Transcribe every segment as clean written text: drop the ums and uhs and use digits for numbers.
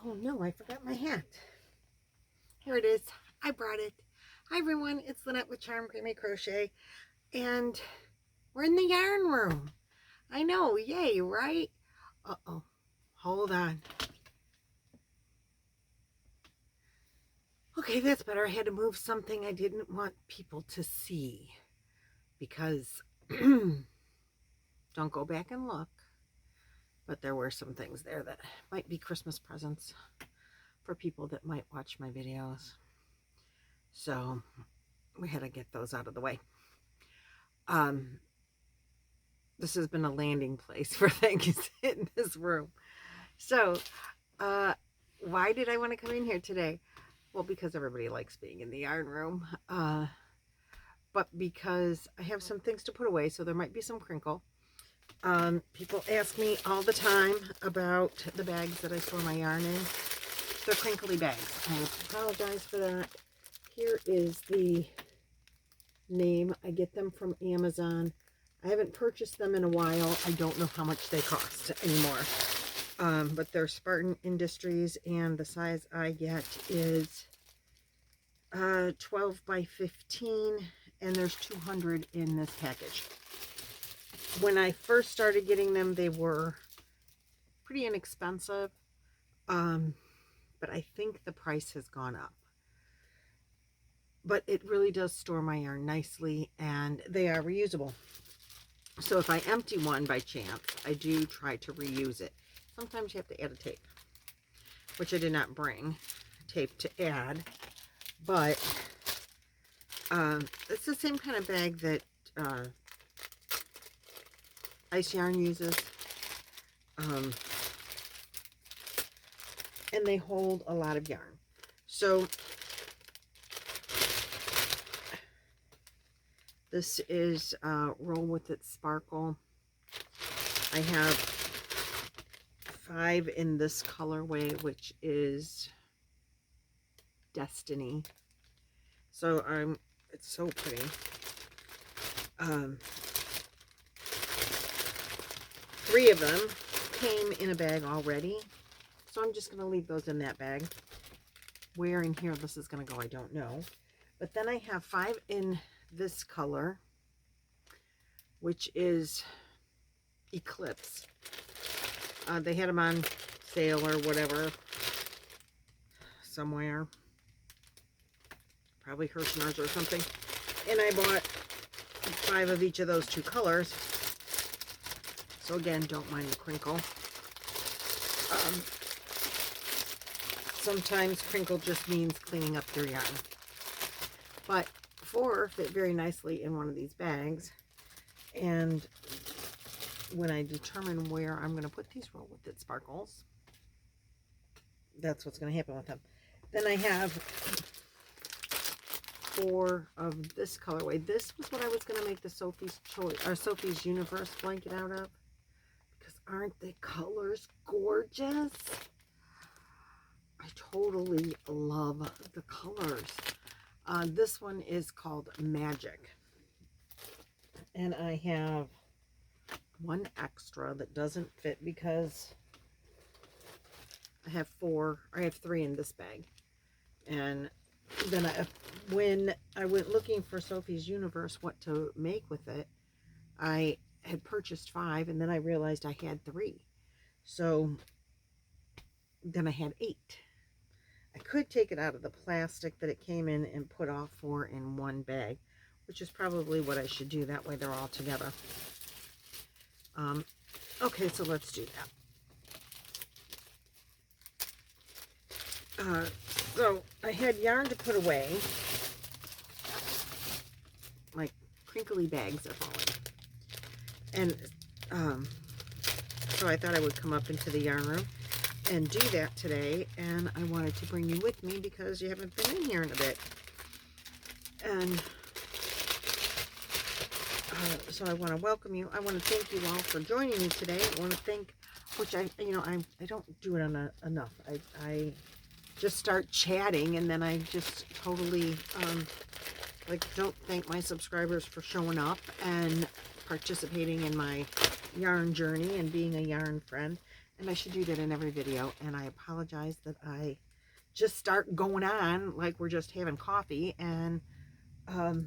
Oh no, I forgot my hat. Here it is. I brought it. Hi everyone, it's Lynette with Grammy Crochet, and we're in the yarn room. I know, yay, right? Uh-oh, hold on. Okay, that's better. I had to move something I didn't want people to see because don't go back and look, but there were some things there that might be Christmas presents for people that might watch my videos. So we had to get those out of the way. This has been a landing place for things in this room. So why did I want to come in here today? Well, because everybody likes being in the yarn room, but because I have some things to put away, so there might be some crinkle. People ask me all the time about the bags that I store my yarn in. They're crinkly bags. I apologize for that. Here is the name. I get them from Amazon. I haven't purchased them in a while. I don't know how much they cost anymore. But they're Spartan Industries, and the size I get is 12 by 15, and there's 200 in this package. When I first started getting them, they were pretty inexpensive, but I think the price has gone up. But it really does store my yarn nicely, and they are reusable. So if I empty one by chance, I do try to reuse it. Sometimes you have to add a tape, which I did not bring tape to add, but it's the same kind of bag that Ice Yarn uses, and they hold a lot of yarn. So this is Roll With It Sparkle. I have 5 in this colorway, which is Destiny. So it's so pretty. 3 of them came in a bag already, so I'm just going to leave those in that bag. Where in here this is going to go, I don't know. But then I have 5 in this color, which is Eclipse. They had them on sale or whatever somewhere, probably Hirschner's or something, and I bought 5 of each of those 2 colors. So again, don't mind the crinkle. Sometimes crinkle just means cleaning up your yarn, but 4 fit very nicely in one of these bags. And when I determine where I'm going to put these Roll With It sparkles, that's what's going to happen with them. Then I have 4 of this colorway. This was what I was going to make the Sophie's Choice or Sophie's Universe blanket out of, because aren't the colors gorgeous? I totally love the colors. This one is called Magic, and I have 1 extra that doesn't fit because I have 3 in this bag. And then when I went looking for Sophie's Universe, what to make with it, I had purchased 5, and then I realized I had 3. So then I had 8. I could take it out of the plastic that it came in and put all 4 in one bag, which is probably what I should do. That way they're all together. Okay, so let's do that. So I had yarn to put away. My crinkly bags are falling. And so I thought I would come up into the yarn room and do that today, and I wanted to bring you with me because you haven't been in here in a bit. And so I want to welcome you. I want to thank you all for joining me today. I want to thank, which I don't do it enough. I just start chatting, and then I just totally don't thank my subscribers for showing up and participating in my yarn journey and being a yarn friend. And I should do that in every video. And I apologize that I just start going on like we're just having coffee. And I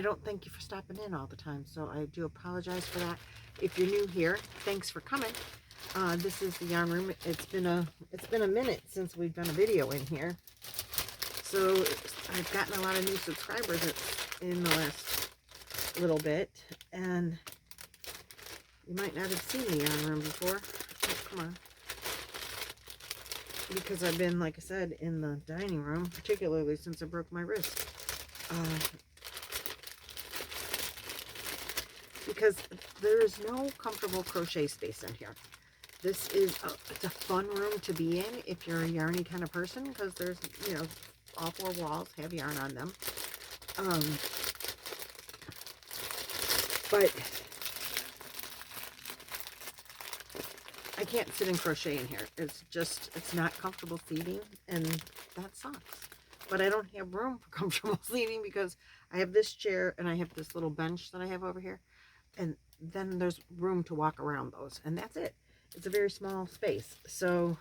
don't thank you for stopping in all the time. So I do apologize for that. If you're new here, thanks for coming. This is the yarn room. It's been a minute since we've done a video in here. So I've gotten a lot of new subscribers in the last little bit, and you might not have seen the yarn room before. Oh, come on. Because I've been, like I said, in the dining room, particularly since I broke my wrist. Because there is no comfortable crochet space in here. This is it's a fun room to be in if you're a yarny kind of person, because there's, you know, all four walls have yarn on them. But I can't sit and crochet in here. It's not comfortable seating, and that sucks. But I don't have room for comfortable seating because I have this chair and I have this little bench that I have over here. And then there's room to walk around those, and that's it. It's a very small space, so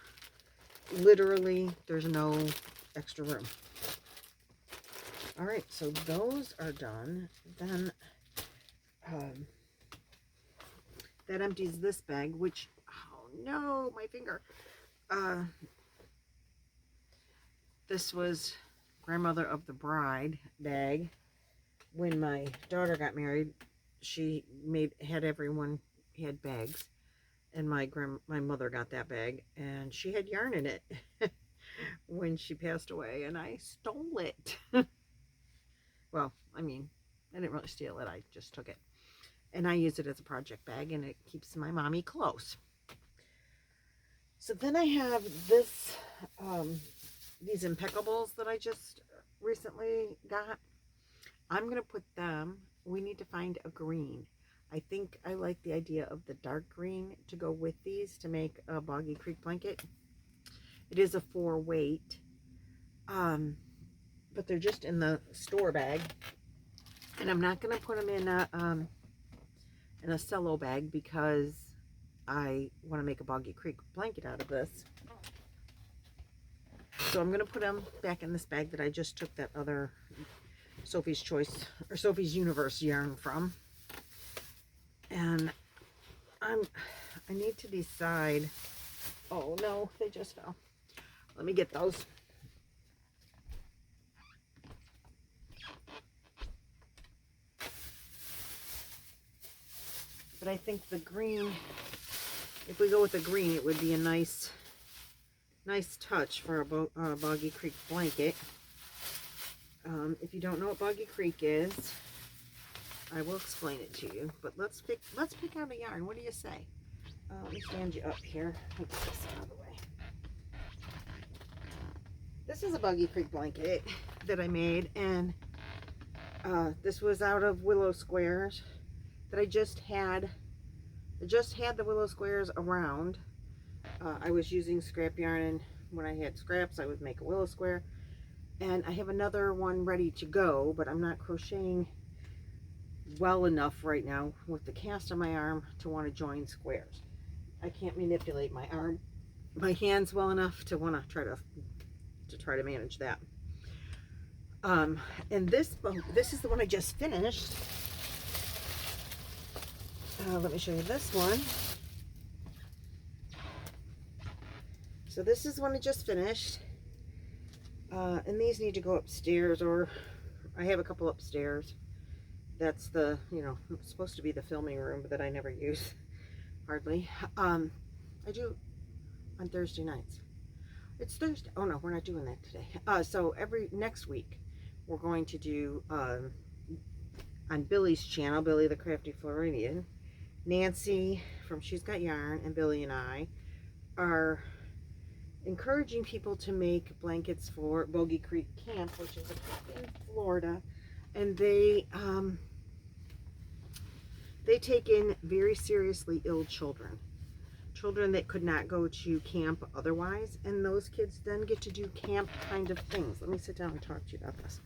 literally there's no extra room. All right, so those are done. Then that empties this bag, which, oh no, my finger. This was grandmother of the bride bag. When my daughter got married, she had everyone had bags, and my mother got that bag, and she had yarn in it when she passed away, and I stole it. Well, I mean, I didn't really steal it, I just took it, and I use it as a project bag, and it keeps my mommy close. So then I have this these Impeccables that I just recently got. I'm gonna put them, we need to find a green. I think I like the idea of the dark green to go with these to make a Boggy Creek blanket. It is a 4-weight, but they're just in the store bag, and I'm not going to put them in a cello bag because I want to make a Boggy Creek blanket out of this. So I'm going to put them back in this bag that I just took that other Sophie's Choice or Sophie's Universe yarn from. And I need to decide. Oh no, they just fell. Let me get those. But I think the green, if we go with the green, it would be a nice touch for a Boggy Creek blanket. If you don't know what Boggy Creek is, I will explain it to you. But let's pick out a yarn. What do you say? Let me stand you up here. Get this out of the way. This is a Boggy Creek blanket that I made, and this was out of willow squares that I just had. I just had the willow squares around. I was using scrap yarn, and when I had scraps, I would make a willow square. And I have another one ready to go, but I'm not crocheting well enough right now with the cast on my arm to want to join squares. I can't manipulate my hands well enough to want to try to manage that. And this is the one I just finished. Let me show you this one. So this is one I just finished. And these need to go upstairs, or I have a couple upstairs. That's the, you know, it's supposed to be the filming room that I never use, hardly. I do on Thursday nights. It's Thursday. Oh no, we're not doing that today. So next week, we're going to do, on Billy's channel, Billy the Crafty Floridian, Nancy from She's Got Yarn and Billy and I are encouraging people to make blankets for Boggy Creek Camp, which is in Florida, and they take in very seriously ill children that could not go to camp otherwise, and those kids then get to do camp kind of things. Let me sit down and talk to you about this.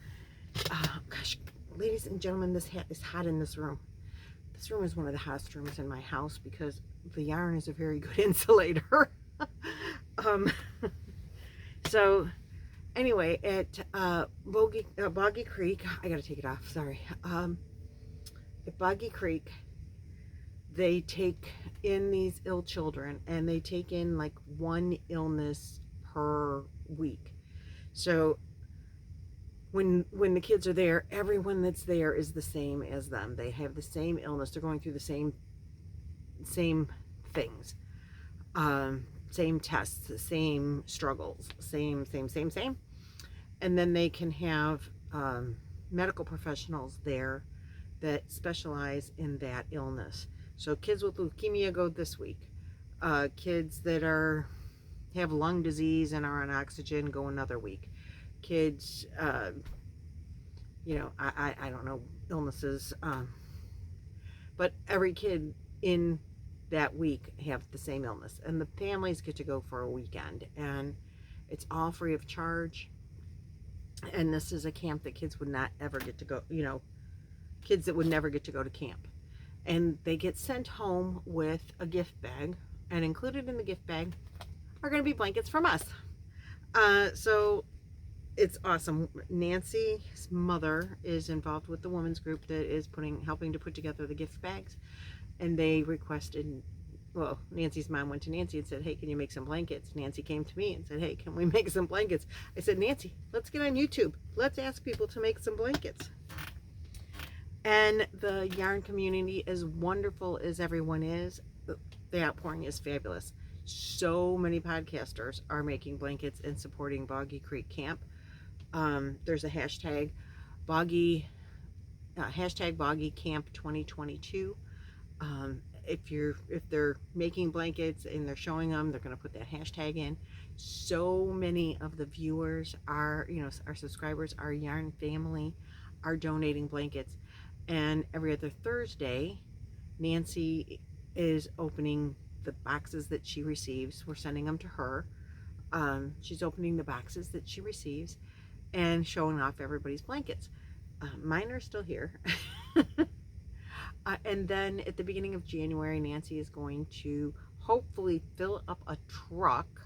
Gosh, ladies and gentlemen, this hat is hot in this room. This room is one of the hottest rooms in my house because the yarn is a very good insulator. So anyway, at Boggy Creek, I gotta take it off, sorry. At Boggy Creek, they take in these ill children, and they take in like one illness per week. So when the kids are there, everyone that's there is the same as them. They have the same illness. They're going through the same things, same tests, same struggles, same. And then they can have medical professionals there that specialize in that illness. So kids with leukemia go this week. Kids that have lung disease and are on oxygen go another week. Kids, you know, I don't know, illnesses, but every kid in that week have the same illness, and the families get to go for a weekend, and it's all free of charge. And this is a camp that kids would not ever get to go, you know, kids that would never get to go to camp. And they get sent home with a gift bag, and included in the gift bag are going to be blankets from us. So it's awesome. Nancy's mother is involved with the women's group that is helping to put together the gift bags, and they requested, well, Nancy's mom went to Nancy and said, hey, can you make some blankets? Nancy came to me and said, hey, can we make some blankets? I said, Nancy, let's get on YouTube. Let's ask people to make some blankets. And the yarn community, as wonderful as everyone is, the outpouring is fabulous. So many podcasters are making blankets and supporting Boggy Creek Camp. There's a hashtag Boggy Camp 2022. If they're making blankets and they're showing them, they're going to put that hashtag in. So many of the viewers are, you know, our subscribers, our yarn family, are donating blankets. And every other Thursday, Nancy is opening the boxes that she receives. We're sending them to her. She's opening the boxes that she receives and showing off everybody's blankets. Mine are still here. And then at the beginning of January, Nancy is going to hopefully fill up a truck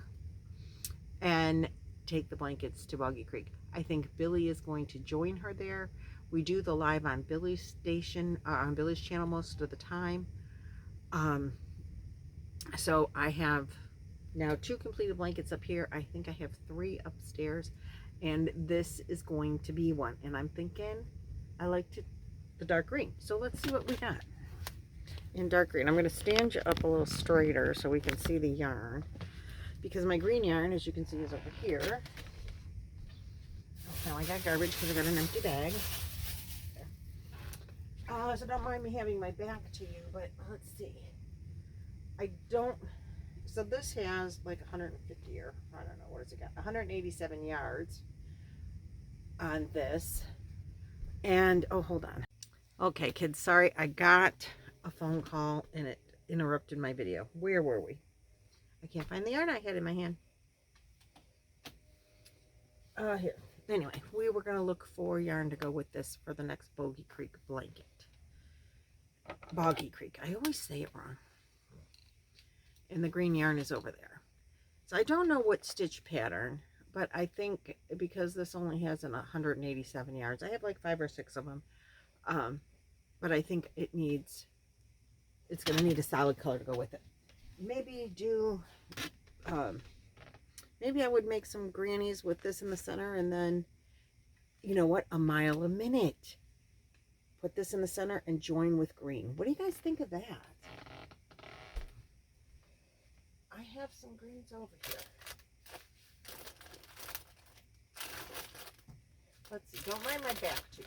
and take the blankets to Boggy Creek. I think Billy is going to join her there. We do the live on Billy's station, on Billy's channel most of the time. So I have now 2 completed blankets up here. I think I have 3 upstairs, and this is going to be one. And I'm thinking I like the dark green. So let's see what we got in dark green. I'm going to stand you up a little straighter so we can see the yarn, because my green yarn, as you can see, is over here. Now I got garbage because I got an empty bag. So don't mind me having my back to you, but let's see. So this has like 150, or I don't know, what has it got? 187 yards on this. And, oh, hold on. Okay, kids, sorry, I got a phone call and it interrupted my video. Where were we? I can't find the yarn I had in my hand. Here. Anyway, we were going to look for yarn to go with this for the next Boggy Creek blanket. Boggy Creek. I always say it wrong. And the green yarn is over there. So I don't know what stitch pattern, but I think because this only has 187 yards, I have like 5 or 6 of them. But I think it's going to need a solid color to go with it. Maybe maybe I would make some grannies with this in the center, and then, you know what, a mile a minute. Put this in the center and join with green. What do you guys think of that? I have some greens over here. Let's see, don't mind my back to you.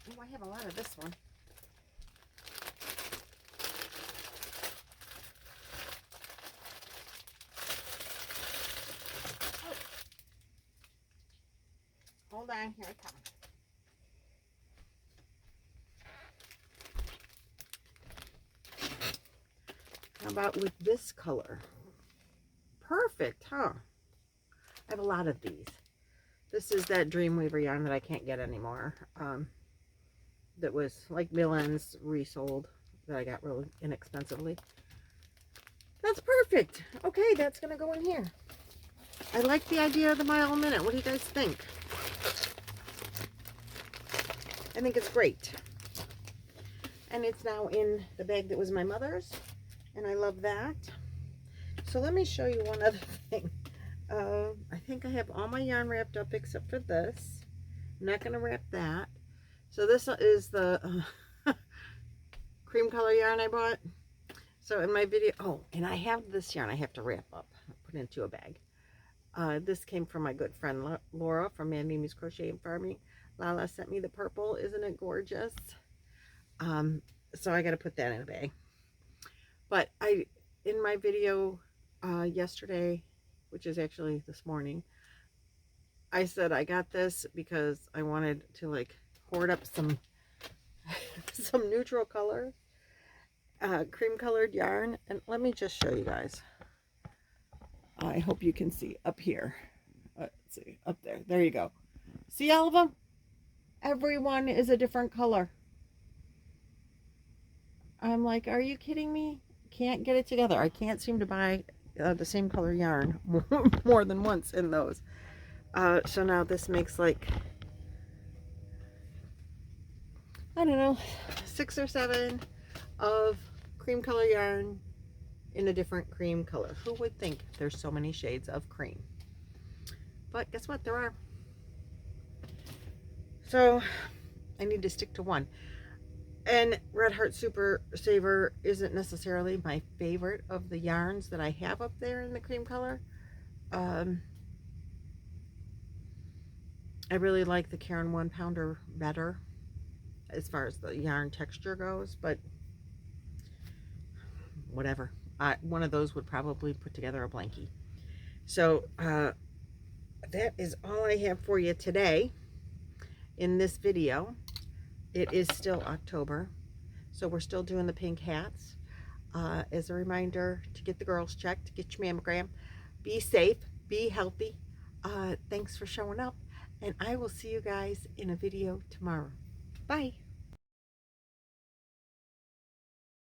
Oh, I have a lot of this one. Oh. Hold on, here I come. about with this color? Perfect, huh? I have a lot of these. This is that Dreamweaver yarn that I can't get anymore. That was like Millen's resold that I got really inexpensively. That's perfect. Okay, that's going to go in here. I like the idea of the mile a minute. What do you guys think? I think it's great. And it's now in the bag that was my mother's. And I love that. So let me show you one other thing. I think I have all my yarn wrapped up except for this. I'm not going to wrap that. So this is the cream color yarn I bought. So in my video, oh, and I have this yarn I have to wrap up, put into a bag. This came from my good friend Laura from Mimi's Crochet and Farming. Lala sent me the purple. Isn't it gorgeous? So I got to put that in a bag. But in my video yesterday, which is actually this morning, I said I got this because I wanted to like hoard up some some neutral color, cream colored yarn. And let me just show you guys. I hope you can see up here. Let's see, up there. There you go. See all of them? Everyone is a different color. I'm like, are you kidding me? Can't get it together. I can't seem to buy the same color yarn more than once in those. So now this makes like, I don't know, 6 or 7 of cream color yarn in a different cream color. Who would think there's so many shades of cream? But guess what? There are. So I need to stick to one. And Red Heart Super Saver isn't necessarily my favorite of the yarns that I have up there in the cream color. I really like the Caron 1 pounder better as far as the yarn texture goes, but whatever. One of those would probably put together a blankie. So that is all I have for you today in this video. It is still October, so we're still doing the pink hats. As a reminder to get the girls checked, get your mammogram, be safe, be healthy. Thanks for showing up, and I will see you guys in a video tomorrow. Bye.